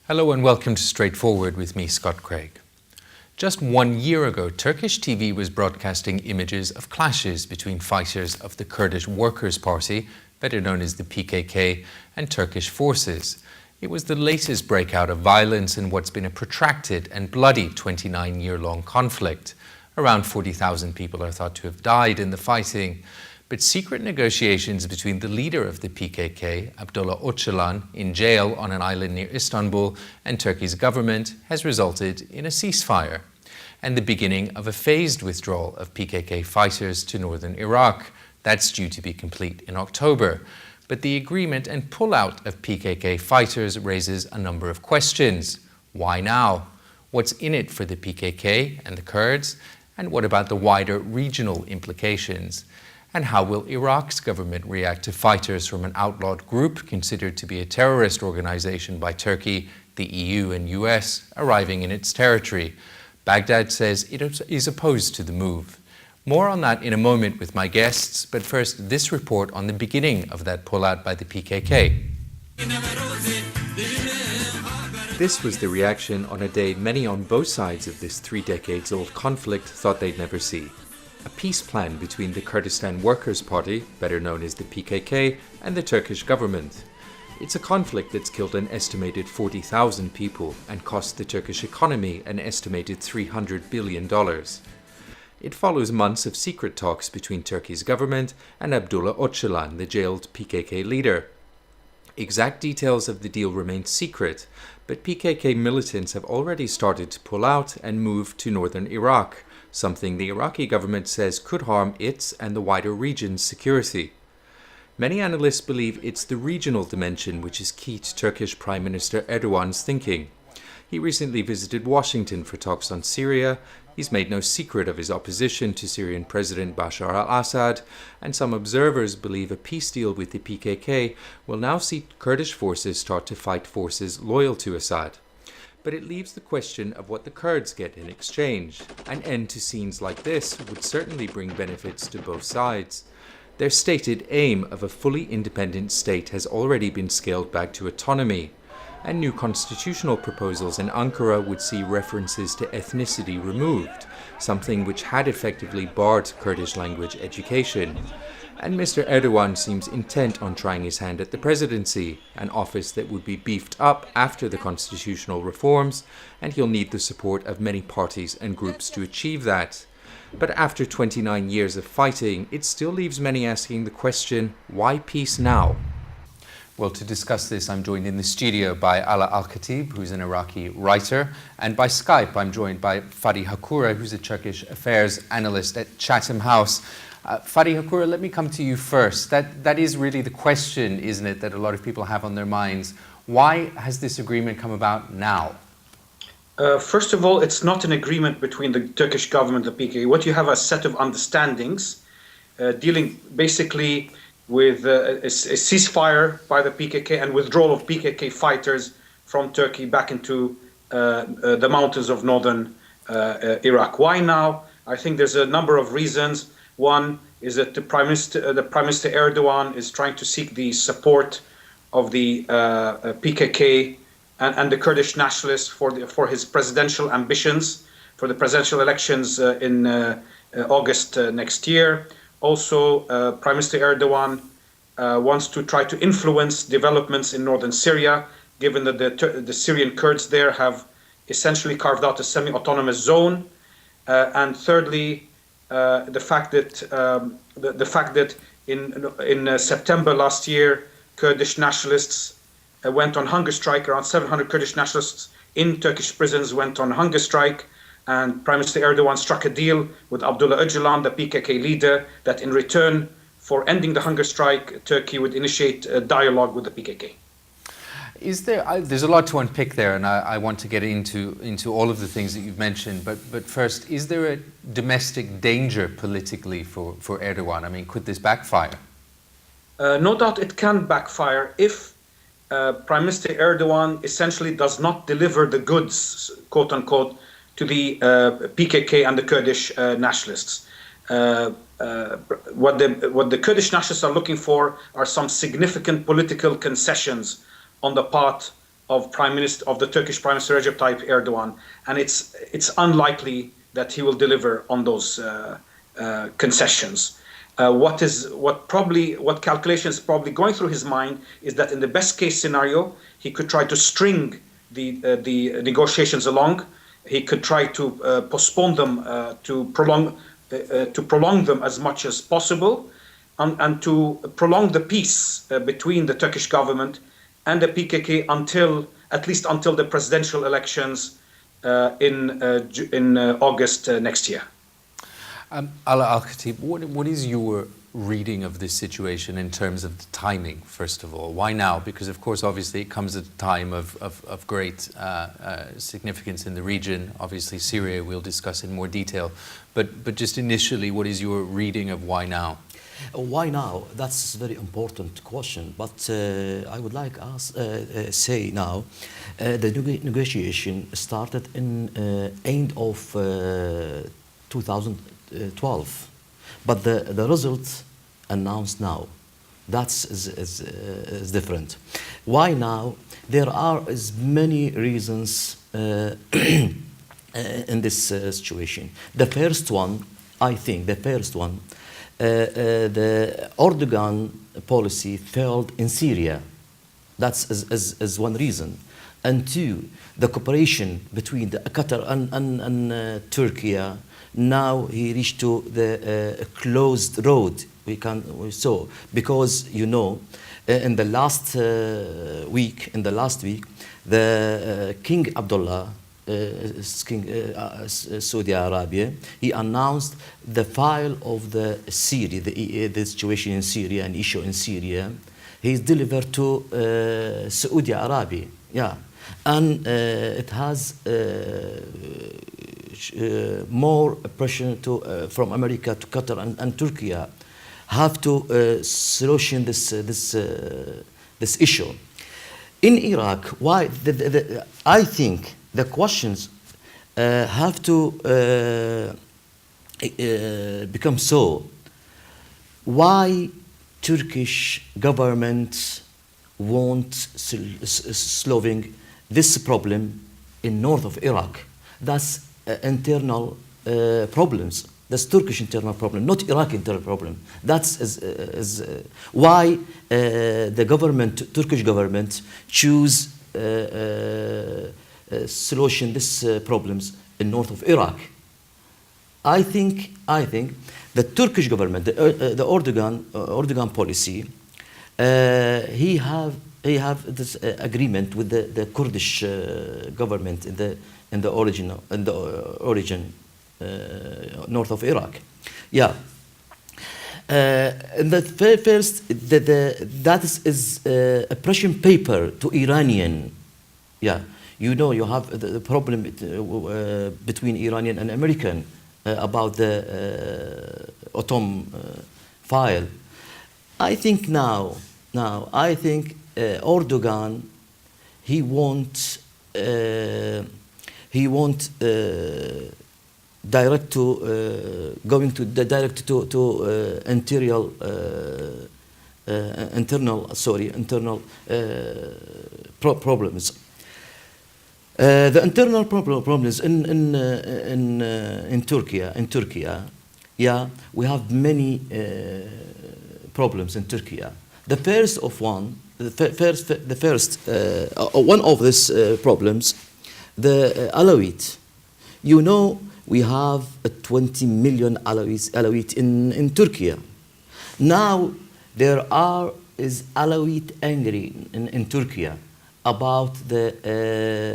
Hello and welcome to Straightforward with me, Scott Craig. Just 1 year ago, Turkish TV was broadcasting images of clashes between fighters of the Kurdish Workers' Party, better known as the PKK, and Turkish forces. It was the latest breakout of violence in what's been a protracted and bloody 29-year-long conflict. Around 40,000 people are thought to have died in the fighting. But secret negotiations between the leader of the PKK, Abdullah Öcalan, in jail on an island near Istanbul, and Turkey's government has resulted in a ceasefire and the beginning of a phased withdrawal of PKK fighters to northern Iraq. That's due to be complete in October. But the agreement and pullout of PKK fighters raises a number of questions. Why now? What's in it for the PKK and the Kurds? And what about the wider regional implications? And how will Iraq's government react to fighters from an outlawed group considered to be a terrorist organization by Turkey, the EU and US arriving in its territory? Baghdad says it is opposed to the move. More on that in a moment with my guests, but first this report on the beginning of that pullout by the PKK. This was the reaction on a day many on both sides of this 3 decades-old conflict thought they'd never see. A peace plan between the Kurdistan Workers' Party, better known as the PKK, and the Turkish government. It's a conflict that's killed an estimated 40,000 people and cost the Turkish economy an estimated $300 billion. It follows months of secret talks between Turkey's government and Abdullah Öcalan, the jailed PKK leader. Exact details of the deal remain secret, but PKK militants have already started to pull out and move to northern Iraq, something the Iraqi government says could harm its and the wider region's security. Many analysts believe it's the regional dimension which is key to Turkish Prime Minister Erdogan's thinking. He recently visited Washington for talks on Syria. He's made no secret of his opposition to Syrian President Bashar al-Assad, and some observers believe a peace deal with the PKK will now see Kurdish forces start to fight forces loyal to Assad. But it leaves the question of what the Kurds get in exchange. An end to scenes like this would certainly bring benefits to both sides. Their stated aim of a fully independent state has already been scaled back to autonomy, and new constitutional proposals in Ankara would see references to ethnicity removed, something which had effectively barred Kurdish language education. And Mr. Erdogan seems intent on trying his hand at the presidency, an office that would be beefed up after the constitutional reforms, and he'll need the support of many parties and groups to achieve that. But after 29 years of fighting, it still leaves many asking the question, why peace now? Well, to discuss this, I'm joined in the studio by Ala Al-Khatib, who's an Iraqi writer, and by Skype, I'm joined by Fadi Hakura, who's a Turkish affairs analyst at Chatham House. Fadi Hakura, let me come to you first. That is really the question, isn't it, that a lot of people have on their minds. Why has this agreement come about now? First of all, it's not an agreement between the Turkish government and the PKK. What you have are a set of understandings dealing basically with a ceasefire by the PKK and withdrawal of PKK fighters from Turkey back into the mountains of northern Iraq. Why now? I think there's a number of reasons. One is that the Prime Minister Erdogan is trying to seek the support of the PKK and the Kurdish nationalists for his presidential ambitions, for the presidential elections in August next year. Also, Prime Minister Erdogan wants to try to influence developments in northern Syria, given that the Syrian Kurds there have essentially carved out a semi-autonomous zone. And thirdly, the fact that in September last year, Kurdish nationalists went on hunger strike. Around 700 Kurdish nationalists in Turkish prisons went on hunger strike, and Prime Minister Erdogan struck a deal with Abdullah Öcalan, the PKK leader, that in return for ending the hunger strike, Turkey would initiate a dialogue with the PKK. There's a lot to unpick there, and I want to get into all of the things that you've mentioned. But first, is there a domestic danger politically for Erdogan? I mean, could this backfire? No doubt it can backfire if Prime Minister Erdogan essentially does not deliver the goods, quote unquote, to the PKK and the Kurdish nationalists. What the Kurdish nationalists are looking for are some significant political concessions on the part of the Turkish Prime Minister Recep Tayyip Erdogan, and it's unlikely that he will deliver on those concessions. What calculation is probably going through his mind is that in the best case scenario, he could try to string the negotiations along. He could try to postpone them, to prolong them as much as possible, and to prolong the peace between the Turkish government and the PKK at least until the presidential elections in August next year. Ala Al-Khatib, what is your reading of this situation in terms of the timing, first of all? Why now? Because, of course, obviously it comes at a time of great significance in the region. Obviously, Syria we'll discuss in more detail. But just initially, what is your reading of why now? Why now? That's a very important question. But I would like to say now, the negotiation started in end of 2012, but the result announced now. That's is different. Why now? There are as many reasons in this situation. The first one, I think, the Erdogan policy failed in Syria. That's as one reason. And two, the cooperation between Qatar and Turkey. Now he reached to the closed road. We saw, because in the last week, the King Abdullah, Saudi Arabia, he announced the file of the Syria, the situation in Syria, an issue in Syria. He's delivered to Saudi Arabia, and it has more pressure from America to Qatar and Turkey have to solution this issue. In Iraq, why? I think the questions have to become so. Why Turkish government won't solving this problem in north of Iraq? That's internal problems. That's Turkish internal problem, not Iraqi internal problem. That's why the government, Turkish government, choose solution these problems in north of Iraq. I think the Turkish government, the Erdogan policy, he have this agreement with the Kurdish government in the origin north of Iraq. And the first, that is a Prussian paper to Iranian. You have the problem between Iranian and American about the atom file. I think now Erdogan, he won't direct to going to the direct to internal problems. The internal problems in Turkey, we have many problems in Turkey. The first one of these problems, the Alawite. We have 20 million Alawite in Turkey. Now there is Alawite angry in Turkey about the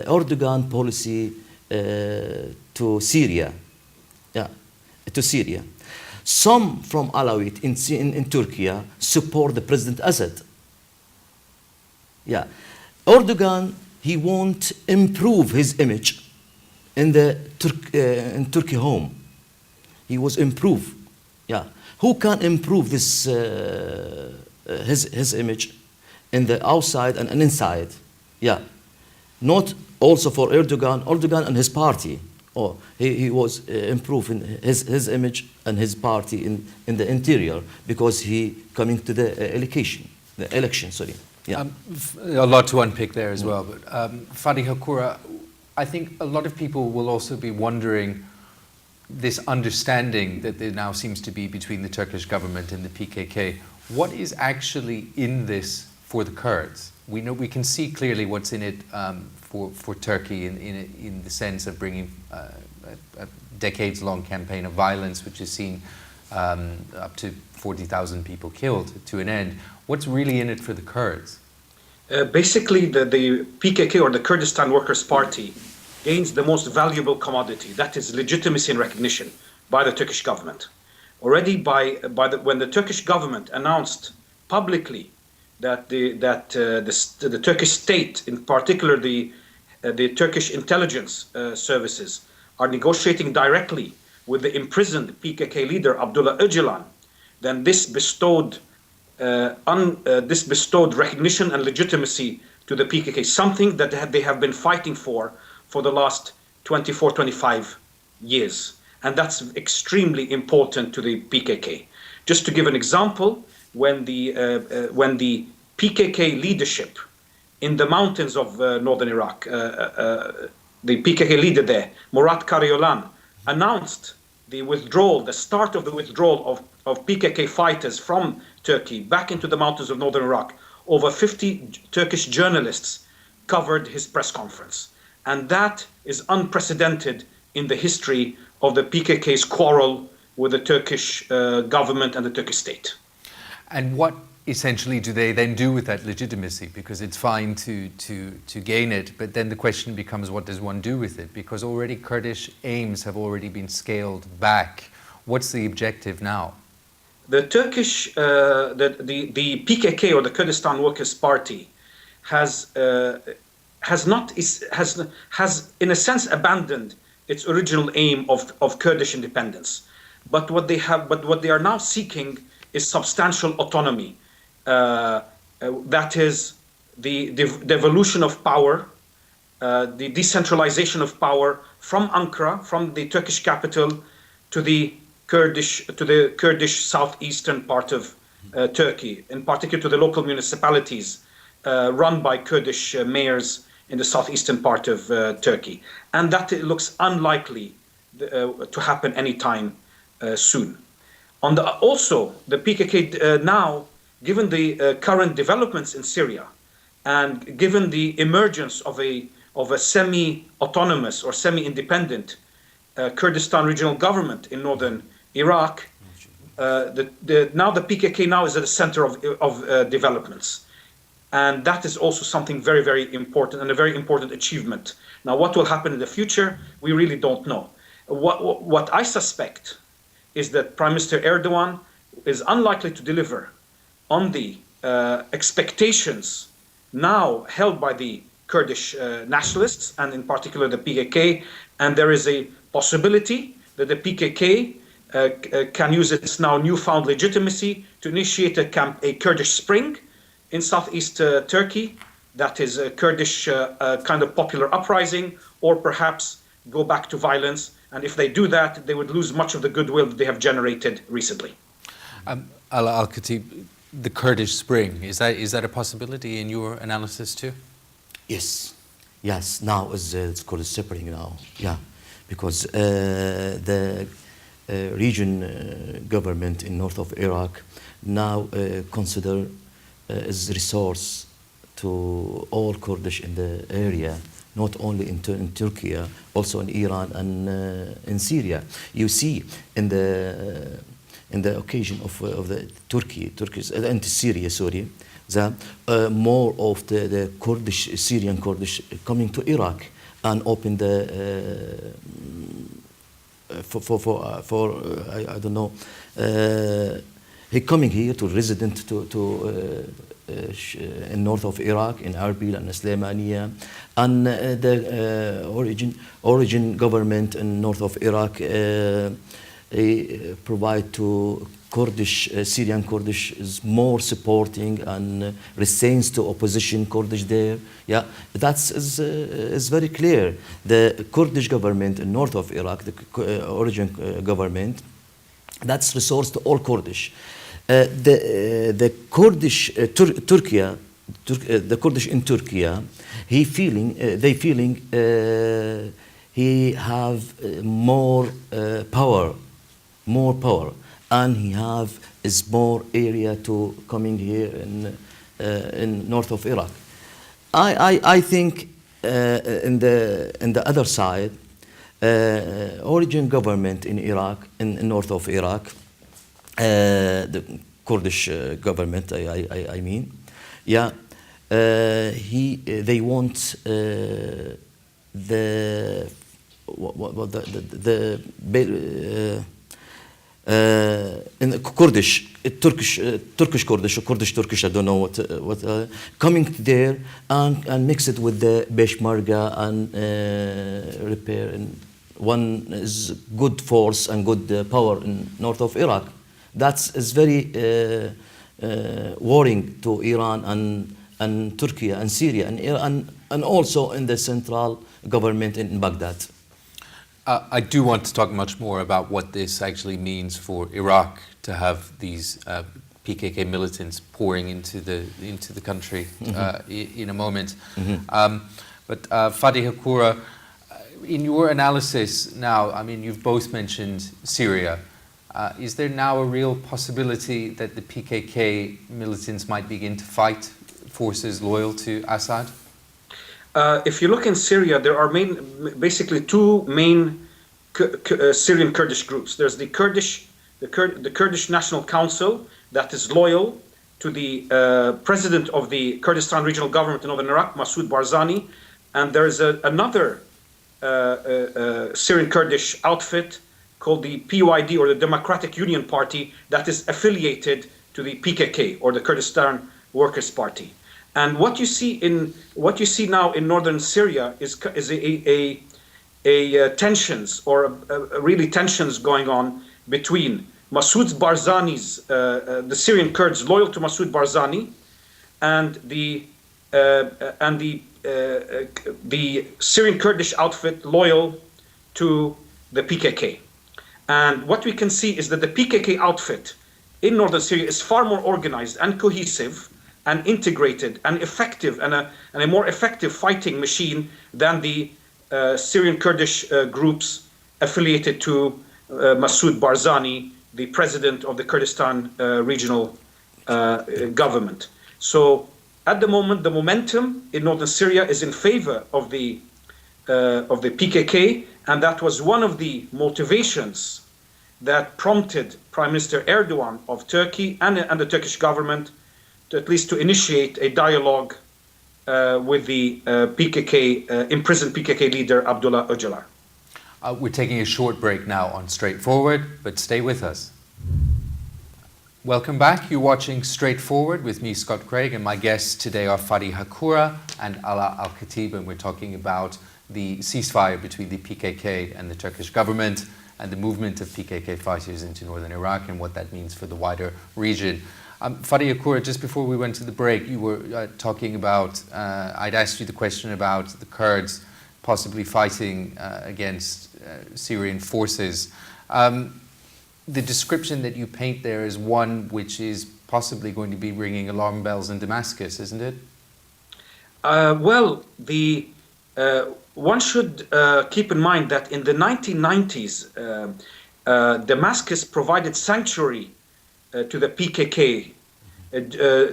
Erdogan policy to Syria. To Syria. Some from Alawite in Turkey support the President Assad. Erdogan, he won't improve his image in the in Turkey home. He was improved. Who can improve this his image in the outside and inside? Not also for Erdogan and his party. He was improving his image and his party in the interior because he coming to the election. Yeah. A lot to unpick there as well. But Fadi Hakura, I think a lot of people will also be wondering this understanding that there now seems to be between the Turkish government and the PKK. What is actually in this for the Kurds? We know we can see clearly what's in it for Turkey in the sense of bringing a decades-long campaign of violence, which has seen up to 40,000 people killed, to an end. What's really in it for the Kurds? Basically, the PKK, or the Kurdistan Workers' Party, gains the most valuable commodity, that is legitimacy and recognition by the Turkish government. Already when the Turkish government announced publicly that the Turkish state, in particular the Turkish intelligence services, are negotiating directly with the imprisoned PKK leader Abdullah Öcalan, then this bestowed recognition and legitimacy to the PKK, something that they have been fighting for the last 24, 25 years. And that's extremely important to the PKK. Just to give an example, when the PKK leadership in the mountains of northern Iraq, the PKK leader there, Murat Karayollan, announced the withdrawal, the start of the withdrawal of PKK fighters from Turkey back into the mountains of northern Iraq, over 50 Turkish journalists covered his press conference. And that is unprecedented in the history of the PKK's quarrel with the Turkish government and the Turkish state. And what essentially do they then do with that legitimacy? Because it's fine to gain it, but then the question becomes, what does one do with it? Because already Kurdish aims have already been scaled back. What's the objective now? The Turkish, the PKK, or the Kurdistan Workers' Party, has in a sense abandoned its original aim of Kurdish independence. But what they are now seeking is substantial autonomy. That is the devolution of power, the decentralization of power from Ankara, from the Turkish capital, to the Kurdish southeastern part of Turkey, in particular to the local municipalities run by Kurdish mayors in the southeastern part of Turkey. And that looks unlikely to happen anytime soon. Also, the PKK now, given the current developments in Syria, and given the emergence of a semi-autonomous or semi-independent Kurdistan regional government in northern Iraq, now the PKK now is at the center of developments. And that is also something very, very important, and a very important achievement. Now, what will happen in the future, we really don't know. What I suspect is that Prime Minister Erdogan is unlikely to deliver on the expectations now held by the Kurdish nationalists, and in particular the PKK, and there is a possibility that the PKK can use its now newfound legitimacy to initiate a Kurdish Spring in southeast Turkey, that is a Kurdish kind of popular uprising, or perhaps go back to violence. And if they do that, they would lose much of the goodwill that they have generated recently. Al-Khatib, the Kurdish Spring, is that a possibility in your analysis too? Yes. Now it's called a spring now. Yeah, because the region government in north of Iraq now consider as resource to all Kurdish in the area, not only in Turkey, also in Iran and in Syria. You see in the occasion of the Turkish and Syria, that more of the Kurdish, Syrian Kurdish coming to Iraq and open the I don't know. He coming here to resident in north of Iraq, in Erbil and Sulaimania, and the origin government in north of Iraq provide to Kurdish, Syrian Kurdish is more supporting and resistance to opposition Kurdish there. Yeah, that's is very clear. The Kurdish government in north of Iraq, the origin government, that's resource to all Kurdish. The Kurdish Turkey, the Kurdish in Turkey, they feeling he have more power, and he have is more area to coming here in north of Iraq. I think in the other side, origin government in Iraq, in north of Iraq, the Kurdish government, I mean, yeah, they want in Kurdish, Turkish Kurdish, or Kurdish Turkish, I don't know what coming there and mix it with the Peshmerga and repair. And one is good force and good power in north of Iraq. That is very worrying to Iran and Turkey and Syria and also in the central government in Baghdad. I do want to talk much more about what this actually means for Iraq to have these PKK militants pouring into the country in a moment. But Fadi Hakura, in your analysis now, I mean, you've both mentioned Syria. Is there now a real possibility that the PKK militants might begin to fight forces loyal to Assad? If you look in Syria, there are basically two main Syrian Kurdish groups. There's the Kurdish National Council that is loyal to the president of the Kurdistan Regional Government in northern Iraq, Masoud Barzani, and there is another Syrian Kurdish outfit called the PYD, or the Democratic Union Party, that is affiliated to the PKK, or the Kurdistan Workers' Party. And what you see now in northern Syria is tensions, or really tensions going on between Masoud Barzani's the Syrian Kurds loyal to Masoud Barzani and the Syrian Kurdish outfit loyal to the PKK. And what we can see is that the PKK outfit in northern Syria is far more organized and cohesive and integrated and effective, and a more effective fighting machine than the Syrian Kurdish groups affiliated to Masoud Barzani, the president of the Kurdistan Regional Government. So at the moment, the momentum in northern Syria is in favor of the PKK, and that was one of the motivations that prompted Prime Minister Erdogan of Turkey and the Turkish government to at least to initiate a dialogue with the imprisoned PKK leader Abdullah Öcalan. We're taking a short break now on Straightforward, but stay with us. Welcome back. You're watching Straightforward with me, Scott Craig, and my guests today are Fadi Hakura and Ala Al-Khatib, and we're talking about the ceasefire between the PKK and the Turkish government and the movement of PKK fighters into northern Iraq and what that means for the wider region. Fadi Hakura, just before we went to the break, you were talking about, I'd asked you the question about the Kurds possibly fighting against Syrian forces. The description that you paint there is one which is possibly going to be ringing alarm bells in Damascus, isn't it? Well, one should keep in mind that in the 1990s, Damascus provided sanctuary to the PKK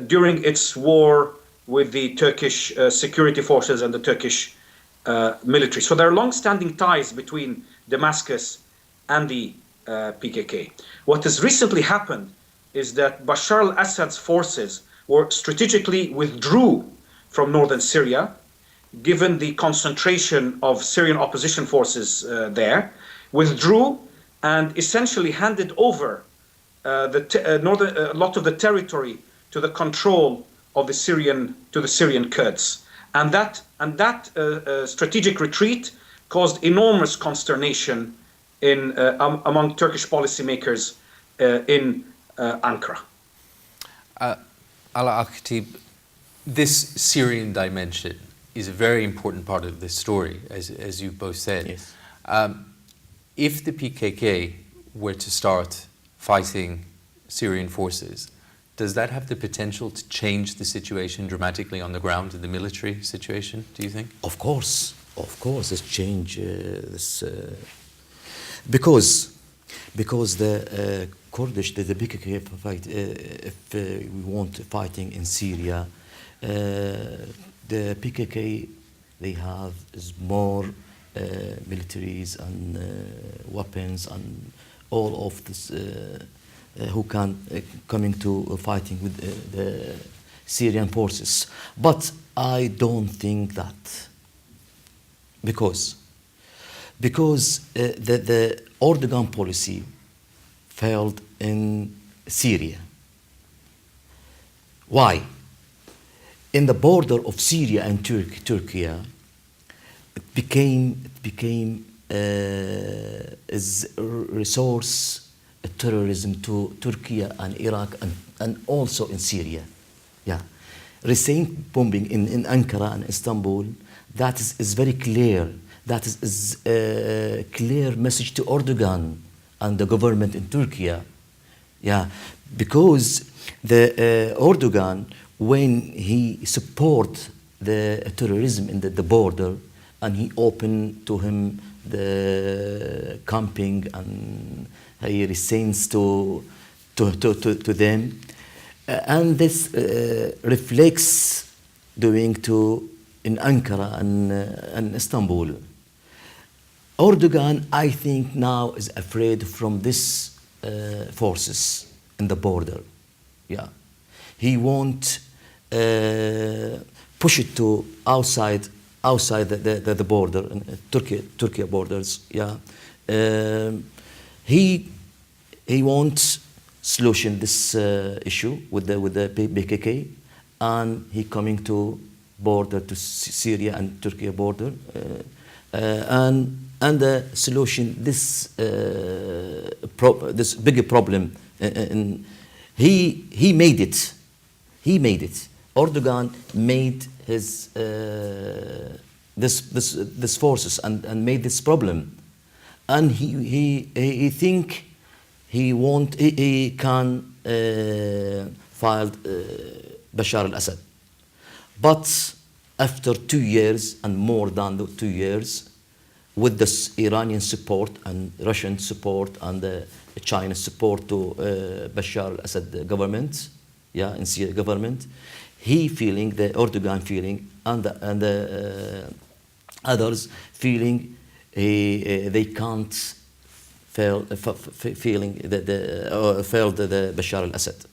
during its war with the Turkish security forces and the Turkish military. So there are long-standing ties between Damascus and the PKK. What has recently happened is that Bashar al-Assad's forces were strategically withdrew from northern Syria, given the concentration of Syrian opposition forces there, withdrew and essentially handed over a lot of the territory to the control of the Syrian Kurds, and that strategic retreat caused enormous consternation among Turkish policymakers in Ankara. Ala Al-Khatib, this Syrian dimension is a very important part of this story, as you both said. Yes. If the PKK were to start fighting Syrian forces, Does that have the potential to change the situation dramatically on the ground in the military situation, do you think? Of course, it's change this because the Kurdish, the PKK fight. If we want fighting in Syria, the PKK they have is more militaries and weapons and all of this who can coming to fighting with the Syrian forces. But I don't think that because the Erdogan policy failed in Syria. Why? In the border of Syria and Turkey, it became is resource terrorism to Turkey and Iraq and also in Syria. Yeah, recent bombing in Ankara and Istanbul. That is very clear. That is a clear message to Erdogan and the government in Turkey. Yeah, because the Erdogan, when he support the terrorism in the border, and he opened to him the camping and he resents to them, and this reflects doing to in Ankara and Istanbul. Erdogan, I think now is afraid from this forces in the border. Yeah, he won't push it to outside the border, Turkey borders. Yeah, he wants solution this issue with the PKK, and he coming to border to Syria and Turkey border, and the solution this this bigger problem. And he made it. He made it. Erdogan made his this forces and made this problem, and he think he can file Bashar al-Assad, but after 2 years and more than 2 years, with this Iranian support and Russian support and the China support to Bashar al-Assad government, yeah, in Syria government, he feeling, the Erdogan feeling, and the others feeling they can't fail the Bashar al-Assad.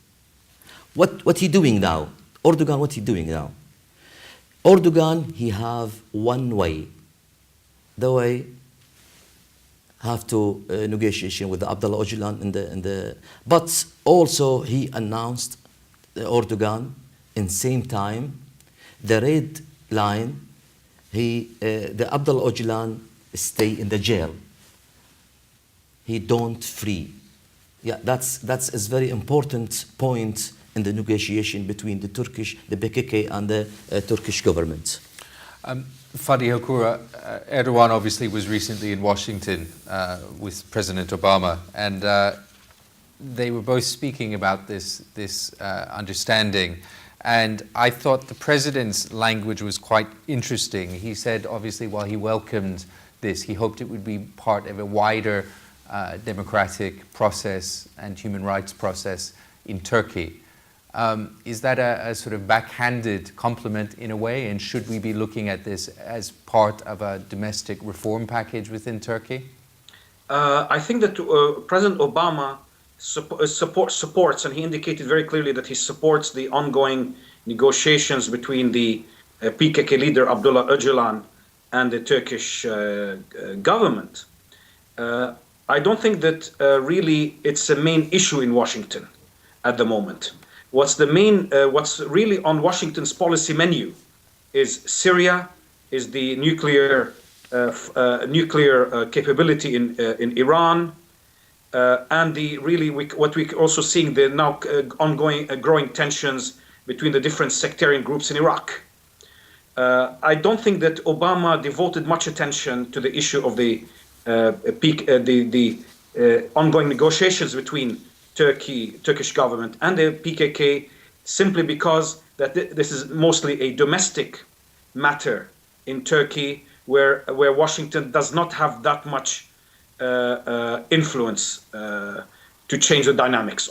What he doing now? Erdogan, what he doing now? Erdogan, he have one way. The way have to negotiation with Abdullah Öcalan in the but also he announced Erdogan in same time the red line. The Abdullah Öcalan stay in the jail. He don't free. Yeah, that's a very important point in the negotiation between the PKK and the Turkish government. Fadi Hakura, Erdogan obviously was recently in Washington with President Obama, and they were both speaking about this understanding. And I thought the president's language was quite interesting. He said, obviously, while he welcomed this, he hoped it would be part of a wider democratic process and human rights process in Turkey. Is that a sort of backhanded compliment in a way? And should we be looking at this as part of a domestic reform package within Turkey? I think that President Obama supports, and he indicated very clearly that he supports the ongoing negotiations between the PKK leader Abdullah Öcalan and the Turkish government. I don't think that really it's a main issue in Washington at the moment. What's really on Washington's policy menu is Syria, is the nuclear capability in Iran, and what we also seeing the now ongoing growing tensions between the different sectarian groups in Iraq. I don't think that Obama devoted much attention to the issue of the ongoing negotiations between Turkish government and the PKK, simply because that this is mostly a domestic matter in Turkey, where Washington does not have that much influence to change the dynamics.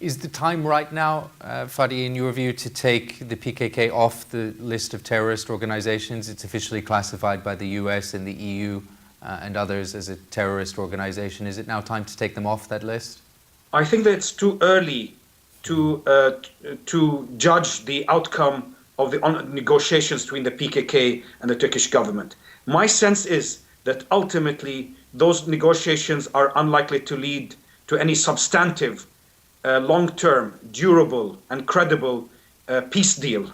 Is the time right now, Fadi, in your view, to take the PKK off the list of terrorist organizations? It's officially classified by the US and the EU and others as a terrorist organization. Is it now time to take them off that list? I think that it's too early to judge the outcome of the negotiations between the PKK and the Turkish government. My sense is that ultimately those negotiations are unlikely to lead to any substantive, long-term, durable and credible peace deal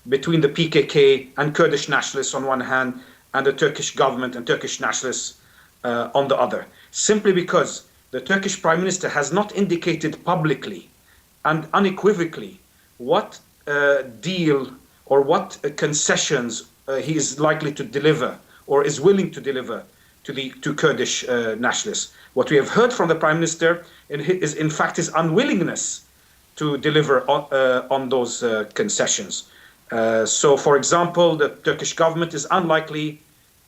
between the PKK and Kurdish nationalists on one hand, and the Turkish government and Turkish nationalists on the other. Simply because the Turkish Prime Minister has not indicated publicly and unequivocally what deal or what concessions he is likely to deliver or is willing to deliver to Kurdish nationalists. What we have heard from the Prime Minister is in fact his unwillingness to deliver on those concessions. So, for example, the Turkish government is unlikely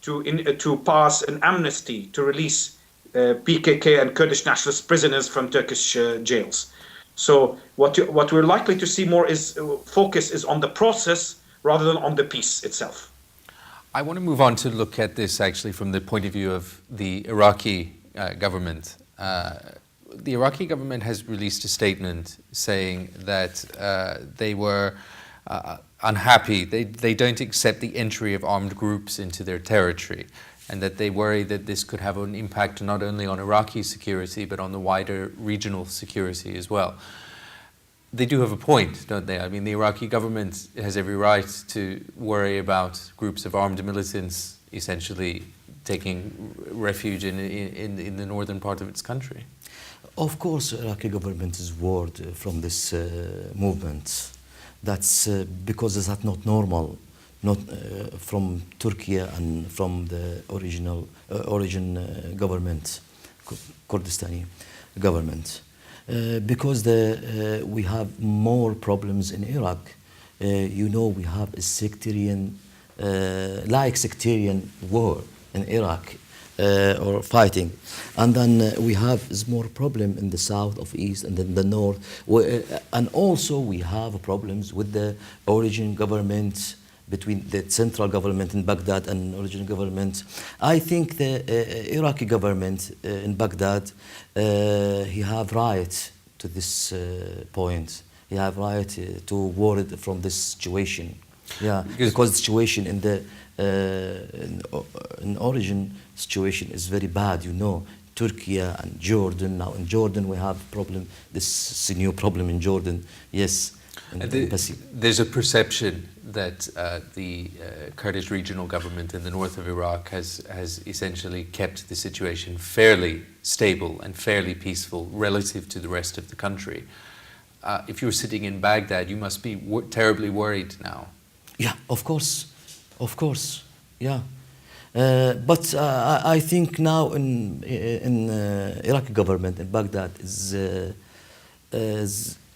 to pass an amnesty to release PKK and Kurdish nationalist prisoners from Turkish jails. So what we're likely to see more is focus is on the process rather than on the peace itself. I want to move on to look at this actually from the point of view of the Iraqi government. The Iraqi government has released a statement saying that they were unhappy. They don't accept the entry of armed groups into their territory, and that they worry that this could have an impact not only on Iraqi security but on the wider regional security as well. They do have a point, don't they? I mean, the Iraqi government has every right to worry about groups of armed militants essentially taking refuge in the northern part of its country. Of course, Iraqi government is worried from this movement. That's because it's not normal, not from Turkey and from the origin government, Kurdistani government. Because we have more problems in Iraq. You know, we have a sectarian, sectarian war in Iraq, or fighting. And then we have more problem in the south of east and then the north. And also we have problems with the origin government, between the central government in Baghdad and original government. I think the Iraqi government in Baghdad, he have right to this point. He have right to worry from this situation. Yeah, because the situation in the in origin situation is very bad. You know, Turkey and Jordan. Now in Jordan we have problem. This new problem in Jordan. Yes. There's a perception that the Kurdish regional government in the north of Iraq has essentially kept the situation fairly stable and fairly peaceful relative to the rest of the country. If you're sitting in Baghdad, you must be terribly worried now. Yeah, of course, yeah. But I think now in Iraqi government in Baghdad is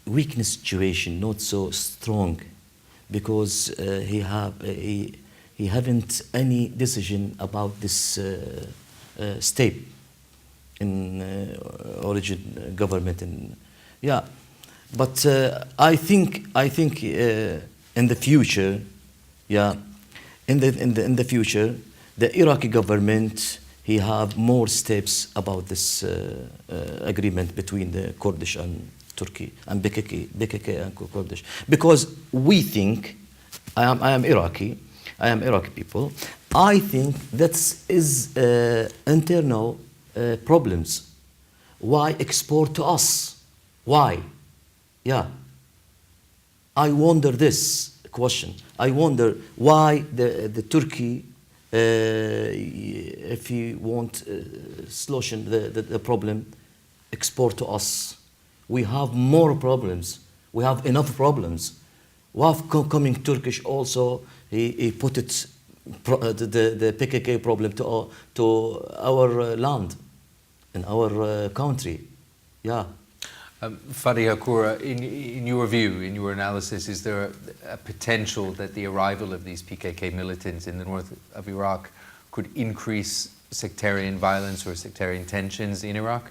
weakness situation, not so strong, because he haven't any decision about this step in origin government, and yeah. But I think in the future, yeah, in the future, the Iraqi government he have more steps about this agreement between the Kurdish and Turkey and PKK and Kurdish, because we think, I am Iraqi people. I think that is internal problems. Why export to us? Why? Yeah. I wonder this question. I wonder why the Turkey, if you want solution the problem, export to us. We have more problems. We have enough problems. We have coming Turkish also. He put it the PKK problem to our land, in our country. Yeah. Fadi Hakura, in your view, in your analysis, is there a potential that the arrival of these PKK militants in the north of Iraq could increase sectarian violence or sectarian tensions in Iraq?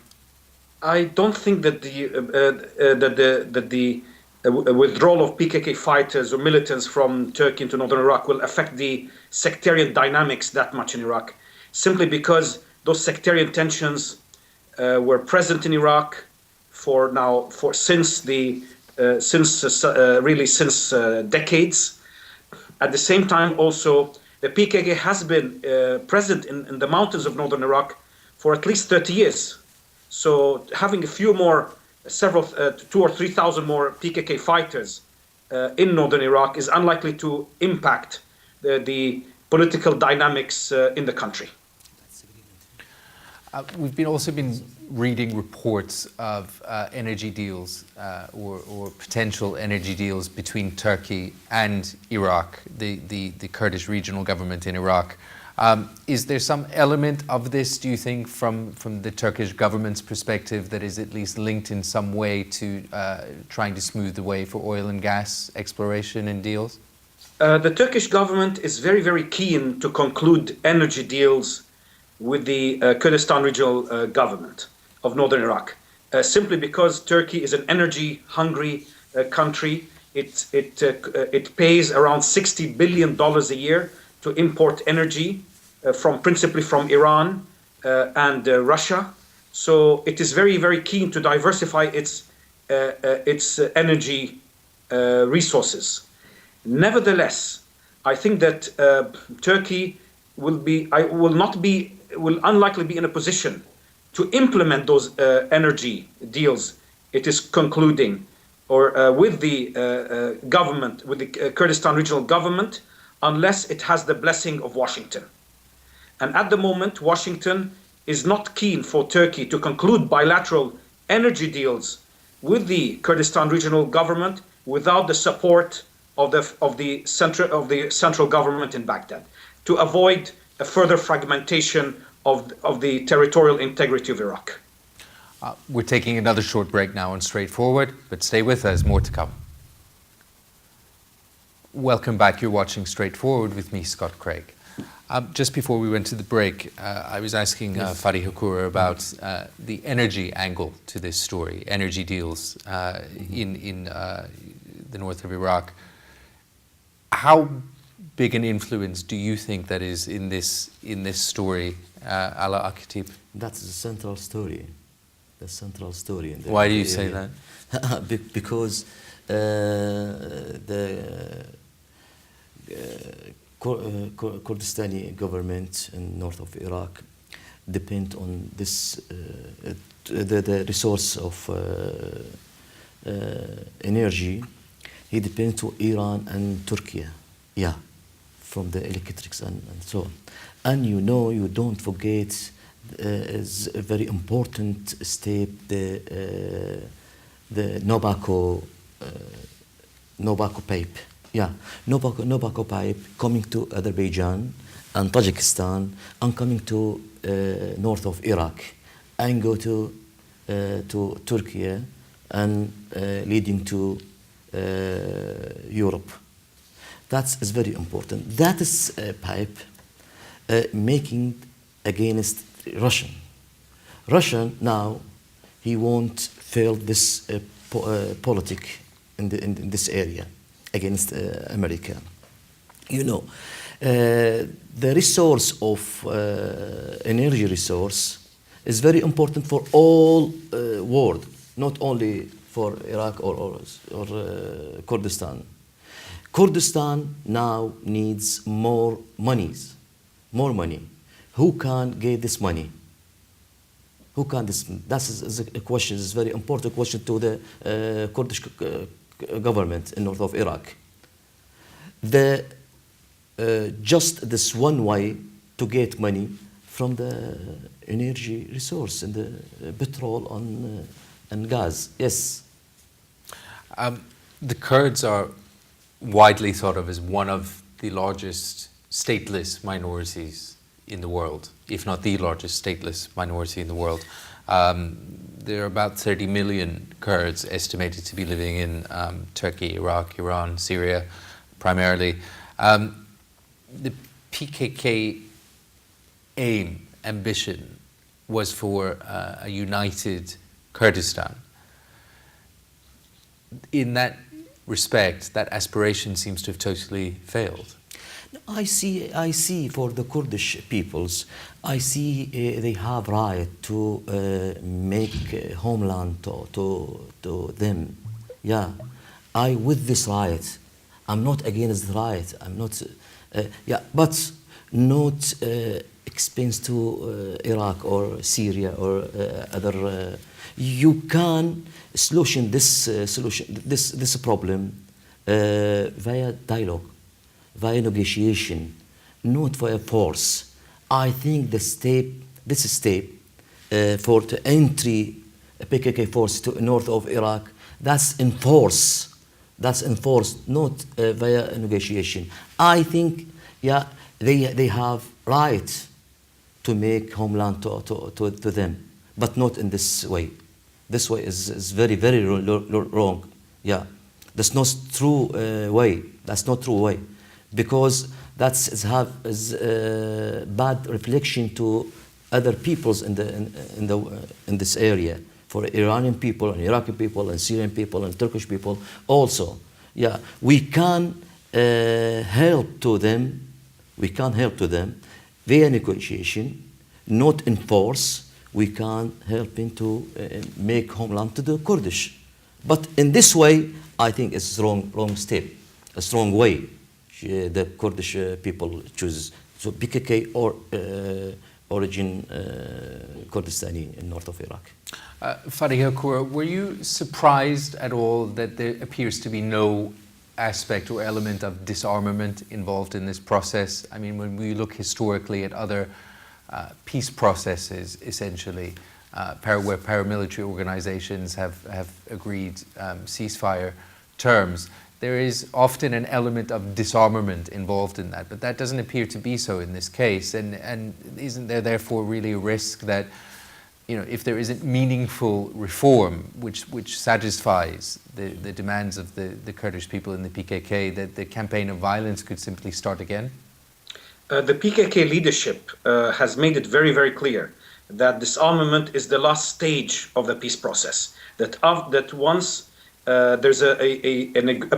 I don't think that the withdrawal of PKK fighters or militants from Turkey into northern Iraq will affect the sectarian dynamics that much in Iraq, simply because those sectarian tensions were present in Iraq since decades. At the same time, also the PKK has been present in the mountains of northern Iraq for at least 30 years. So having a few more, 2,000 or 3,000 more PKK fighters in northern Iraq is unlikely to impact the political dynamics in the country. We've also been reading reports of energy deals or potential energy deals between Turkey and Iraq, the Kurdish regional government in Iraq. Is there some element of this, do you think, from the Turkish government's perspective that is at least linked in some way to trying to smooth the way for oil and gas exploration and deals? The Turkish government is very, very keen to conclude energy deals with the Kurdistan regional government of northern Iraq, simply because Turkey is an energy-hungry country. It pays around $60 billion a year to import energy principally from Iran and Russia. So it is very, very keen to diversify its energy resources. Nevertheless, I think that Turkey will unlikely be in a position to implement those energy deals it is concluding or with the government, with the Kurdistan regional government, unless it has the blessing of Washington. And at the moment, Washington is not keen for Turkey to conclude bilateral energy deals with the Kurdistan regional government without the support of the central government in Baghdad, to avoid a further fragmentation of the territorial integrity of Iraq. We're taking another short break now on Straightforward, but stay with us, more to come. Welcome back. You're watching Straightforward with me, Scott Craig. Just before we went to the break, I was asking Fadi Hakura about the energy angle to this story, energy deals in the north of Iraq. How big an influence do you think that is in this story, Ala Akhtib? That's the central story. The central story. In the Why do you say that? Because the Kurdistani government in north of Iraq depend on this the resource of energy. He depends on Iran and Turkey, from the electrics and so on. And you don't forget is a very important step the Nabucco pipe. Nabucco pipe coming to Azerbaijan and Tajikistan and coming to north of Iraq and go to Turkey and leading to Europe. That is very important. That is a pipe making against Russian. Russian now he won't fail this politic in this area against America. The resource of energy resource is very important for all world, not only for Iraq or Kurdistan. Kurdistan now needs more money. Who can get this money? Who can this? That is a question. It's a very important question to the Kurdish government in north of Iraq. Just this one way to get money from the energy resource and the petrol and gas. Yes. The Kurds are widely thought of as one of the largest stateless minorities in the world, if not the largest stateless minority in the world. There are about 30 million Kurds estimated to be living in Turkey, Iraq, Iran, Syria, primarily. The PKK ambition was for a united Kurdistan. In that respect, that aspiration seems to have totally failed. I see for the Kurdish peoples, I see they have right to make homeland to them. Yeah, I with this right. I'm not against the right. I'm not. But not expense to Iraq or Syria or other. You can solution this problem via dialogue, via negotiation, not via force. I think this step for the entry PKK force to north of Iraq, that's enforced. That's enforced, not via negotiation. I think, they have right to make homeland to them, but not in this way. This way is very, very wrong. Yeah, that's not true way. That's not true way, because that's bad reflection to other peoples in this area, for Iranian people and Iraqi people and Syrian people and Turkish people also. Yeah, we can help to them. We can help to them via negotiation, not in force. We can help them to make homeland to the Kurdish. But in this way, I think it's wrong step, a strong way the Kurdish people choose. So PKK or origin Kurdistani in north of Iraq. Fariha Koura, were you surprised at all that there appears to be no aspect or element of disarmament involved in this process? I mean, when we look historically at other peace processes, essentially, where paramilitary organizations have agreed ceasefire terms, there is often an element of disarmament involved in that, but that doesn't appear to be so in this case. And isn't there therefore really a risk that, if there isn't meaningful reform which satisfies the demands of the Kurdish people in the PKK, that the campaign of violence could simply start again? The PKK leadership has made it very, very clear that disarmament is the last stage of the peace process. That once there's a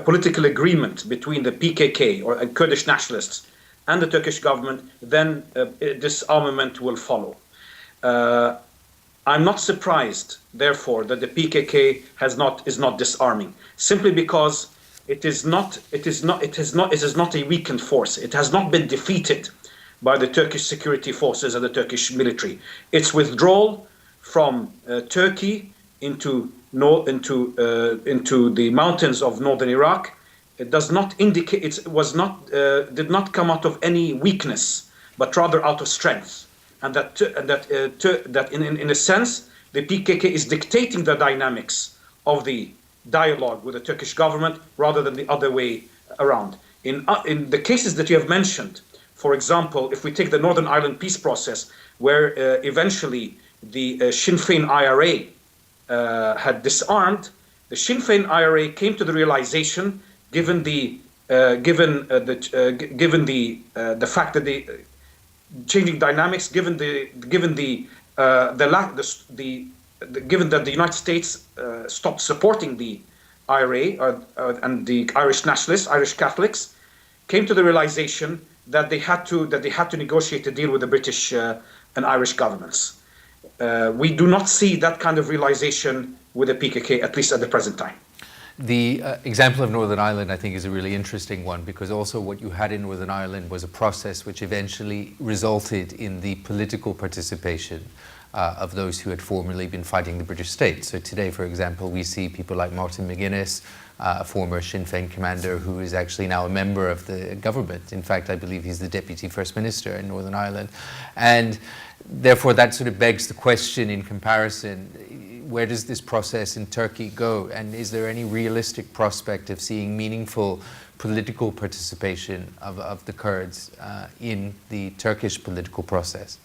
political agreement between the PKK or Kurdish nationalists and the Turkish government, then disarmament will follow. I'm not surprised, therefore, that the PKK is not disarming, simply because it is not a weakened force. It has not been defeated by the Turkish security forces and the Turkish military. Its withdrawal from Turkey into the mountains of northern Iraq, it does not indicate did not come out of any weakness, but rather out of strength. And that in a sense, the PKK is dictating the dynamics of the dialogue with the Turkish government rather than the other way around. In the cases that you have mentioned, for example, if we take the Northern Ireland peace process, where eventually the Sinn Féin IRA had disarmed, the Sinn Féin IRA came to the realization, given the fact that the changing dynamics, given that the United States stopped supporting the IRA and the Irish nationalists, Irish Catholics, came to the realization that they had to negotiate a deal with the British and Irish governments. We do not see that kind of realization with the PKK, at least at the present time. The example of Northern Ireland, I think, is a really interesting one, because also what you had in Northern Ireland was a process which eventually resulted in the political participation of those who had formerly been fighting the British state. So today, for example, we see people like Martin McGuinness, a former Sinn Féin commander who is actually now a member of the government. In fact, I believe he's the Deputy First Minister in Northern Ireland. And therefore, that sort of begs the question in comparison, where does this process in Turkey go? And is there any realistic prospect of seeing meaningful political participation of the Kurds in the Turkish political process?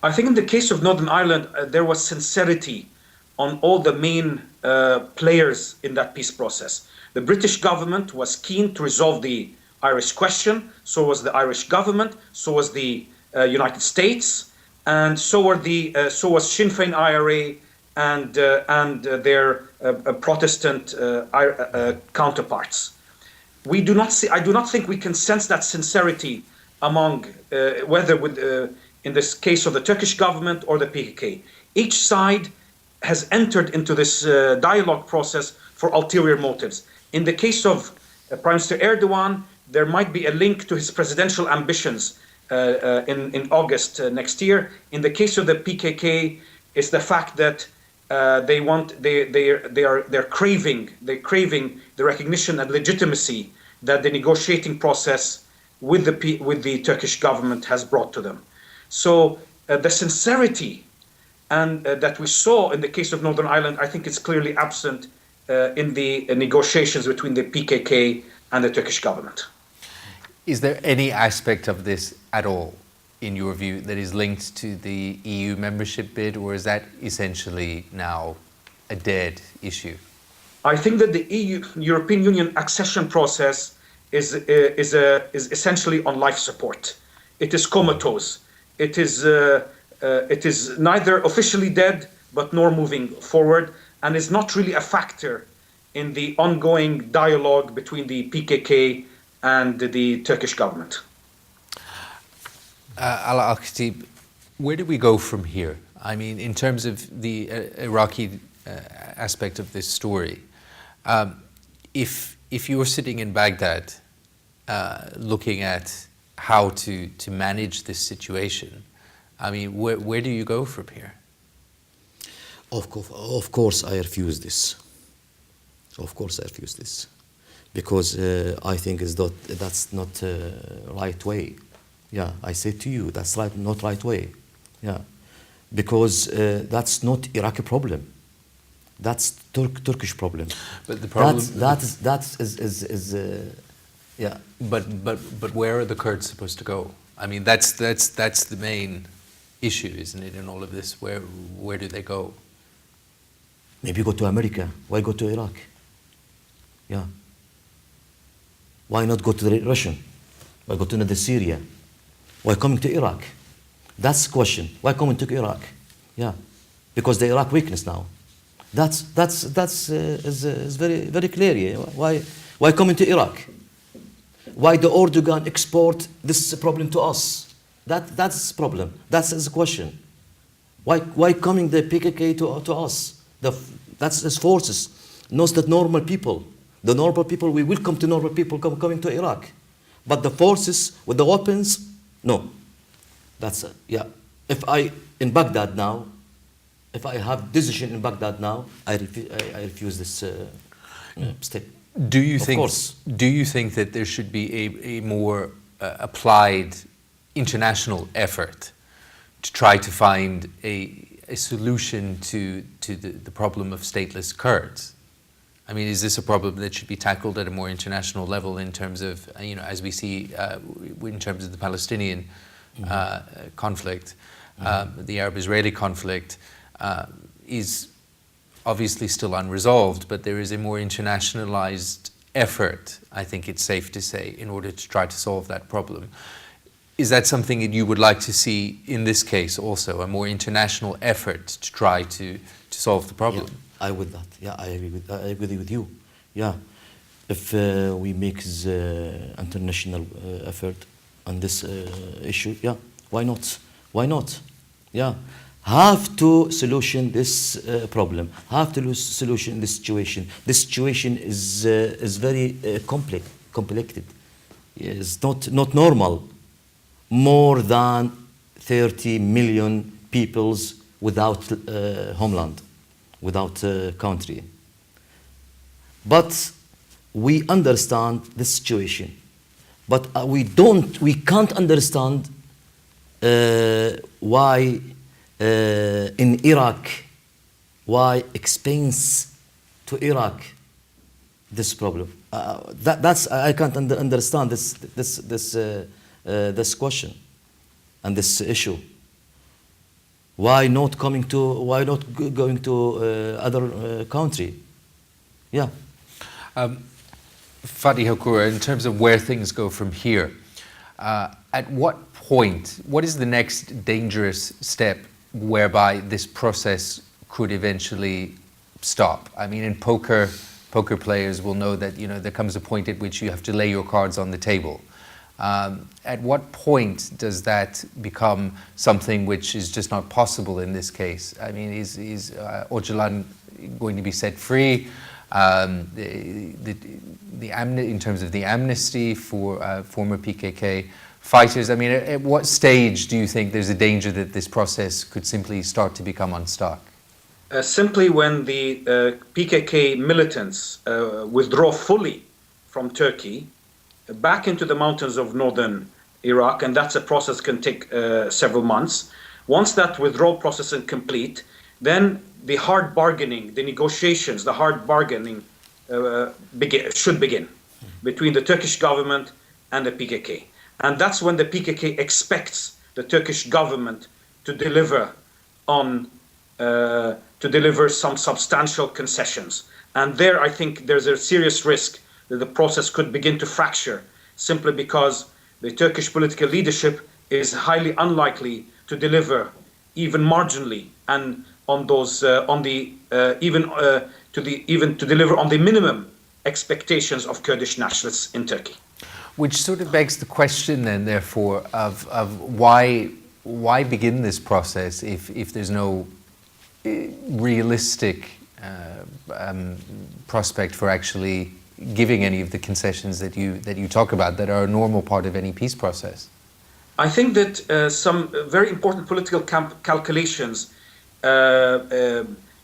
I think in the case of Northern Ireland, there was sincerity on all the main players in that peace process. The British government was keen to resolve the Irish question, so was the Irish government, so was the United States, and so was Sinn Féin IRA and their Protestant counterparts. I do not think we can sense that sincerity among in this case of the Turkish government or the PKK. Each side has entered into this dialogue process for ulterior motives. In the case of Prime Minister Erdogan, there might be a link to his presidential ambitions in August next year. In the case of the PKK, it's the fact that they're craving the recognition and legitimacy that the negotiating process with the Turkish government has brought to them. So the sincerity and that we saw in the case of Northern Ireland, I think it's clearly absent in the negotiations between the PKK and the Turkish government. Is there any aspect of this at all, in your view, that is linked to the EU membership bid, or is that essentially now a dead issue? I think that the European Union accession process is essentially on life support. It is comatose. It is neither officially dead but nor moving forward, and is not really a factor in the ongoing dialogue between the PKK and the Turkish government. Al-Khatib, where do we go from here? I mean, in terms of the Iraqi aspect of this story, if you were sitting in Baghdad looking at how to manage this situation, I mean, where do you go from here? Of course, I refuse this. Of course, I refuse this, because I think that's not right way. Yeah, I say to you, that's not right way. Yeah, because that's not Iraqi problem. That's Turkish problem. But the problem yeah. But where are the Kurds supposed to go? I mean, that's the main issue, isn't it? In all of this, where do they go? Maybe go to America. Why go to Iraq? Yeah. Why not go to the Russian? Why go to Syria? Why coming to Iraq? That's the question. Why coming to Iraq? Yeah, because the Iraq weakness now. That's very very clear. Yeah? Why coming to Iraq? Why the Erdogan export this problem to us? That's the problem. That's the question. Why coming the PKK to us? That's his forces, not the normal people. The normal people, we welcome to normal people coming to Iraq, but the forces with the weapons, no. That's yeah. If I in Baghdad now, if I have decision in Baghdad now, I refuse this step. Do you Of course. think that there should be a more applied international effort to try to find a solution to the problem of stateless Kurds? I mean, is this a problem that should be tackled at a more international level in terms of, as we see in terms of the Palestinian conflict, the Arab-Israeli conflict is obviously still unresolved, but there is a more internationalized effort, I think it's safe to say, in order to try to solve that problem. Is that something that you would like to see in this case also, a more international effort to try to solve the problem? Yeah, I with that. Yeah, I agree with you. Yeah, if we make the international effort on this issue, yeah, why not? Why not? Yeah, have to solution this problem. Have to solution this situation. This situation is very complicated. It's not normal. More than 30 million peoples without homeland, without country. But we understand the situation. But we can't understand why in Iraq, why expense to Iraq this problem? That's I can't understand this question and this issue. Why not going to other country? Yeah. Fadi Hakoura, in terms of where things go from here, at what point, what is the next dangerous step whereby this process could eventually stop? I mean, in poker players will know that, you know, there comes a point at which you have to lay your cards on the table. At what point does that become something which is just not possible in this case? I mean, is Öcalan going to be set free? In terms of the amnesty for former PKK fighters, I mean, at what stage do you think there's a danger that this process could simply start to become unstuck? Simply when the PKK militants withdraw fully from Turkey back into the mountains of northern Iraq, and that's a process can take several months. Once that withdrawal process is complete, then the hard bargaining, the negotiations, the hard bargaining should begin between the Turkish government and the PKK. And that's when the PKK expects the Turkish government to deliver some substantial concessions. And there, I think there's a serious risk that the process could begin to fracture, simply because the Turkish political leadership is highly unlikely to deliver even marginally and on those to deliver on the minimum expectations of Kurdish nationalists in Turkey. Which sort of begs the question then, therefore, of why begin this process if there's no realistic prospect for actually giving any of the concessions that you talk about that are a normal part of any peace process? I think that some very important political calculations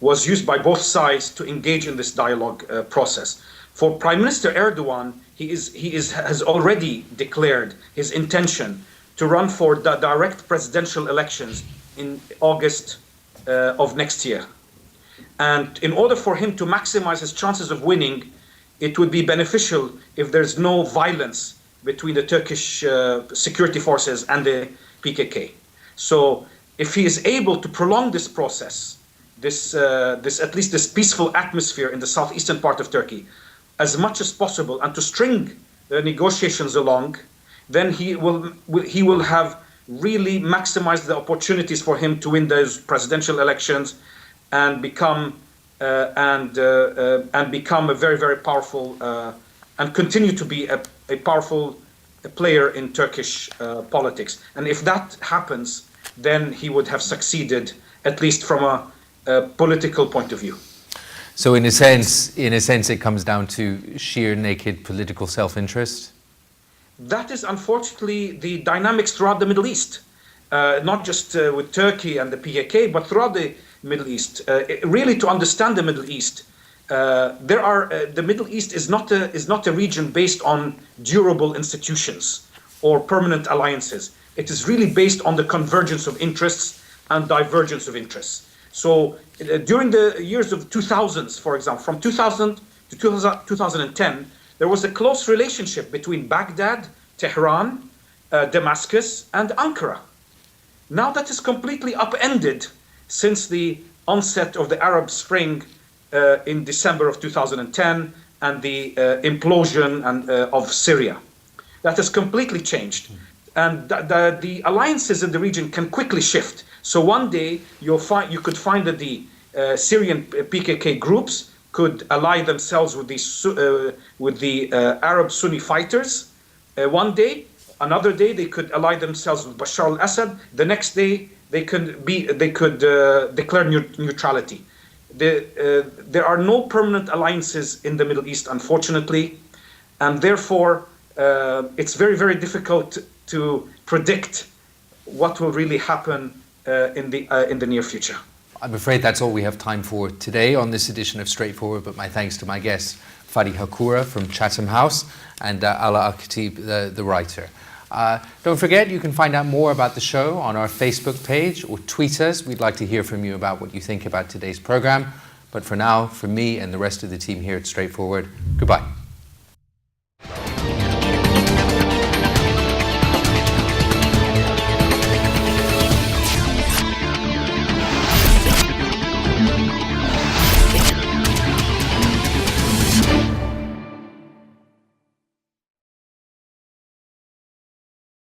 was used by both sides to engage in this dialogue process. For Prime Minister Erdogan, he has already declared his intention to run for the direct presidential elections in August of next year. And in order for him to maximize his chances of winning, it would be beneficial if there's no violence between the Turkish security forces and the PKK. So if he is able to prolong this process, at least this peaceful atmosphere in the southeastern part of Turkey, as much as possible, and to string the negotiations along, then he will have really maximized the opportunities for him to win those presidential elections and become a very, very powerful and continue to be a powerful player in Turkish politics. And if that happens, then he would have succeeded, at least from a political point of view. So in a sense, it comes down to sheer naked political self-interest? That is unfortunately the dynamics throughout the Middle East, not just with Turkey and the PKK, but throughout the Middle East. Really, to understand the Middle East, the Middle East is not a region based on durable institutions or permanent alliances. It is really based on the convergence of interests and divergence of interests. So during the years of 2000s, for example, from 2000 to 2010, there was a close relationship between Baghdad, Tehran, Damascus, and Ankara. Now that is completely upended since the onset of the Arab Spring in December of 2010 and the implosion of Syria. That has completely changed. And the alliances in the region can quickly shift. So one day you could find that the Syrian PKK groups could ally themselves with the Arab Sunni fighters. One day, another day they could ally themselves with Bashar al-Assad. The next day they could declare neutrality. There are no permanent alliances in the Middle East, unfortunately, and therefore it's very, very difficult to predict what will really happen in the near future. I'm afraid that's all we have time for today on this edition of Straightforward, but my thanks to my guests, Fadi Hakoura from Chatham House and Ala Al-Khatib, the writer. Don't forget, you can find out more about the show on our Facebook page or tweet us. We'd like to hear from you about what you think about today's program. But for now, from me and the rest of the team here at Straightforward, goodbye.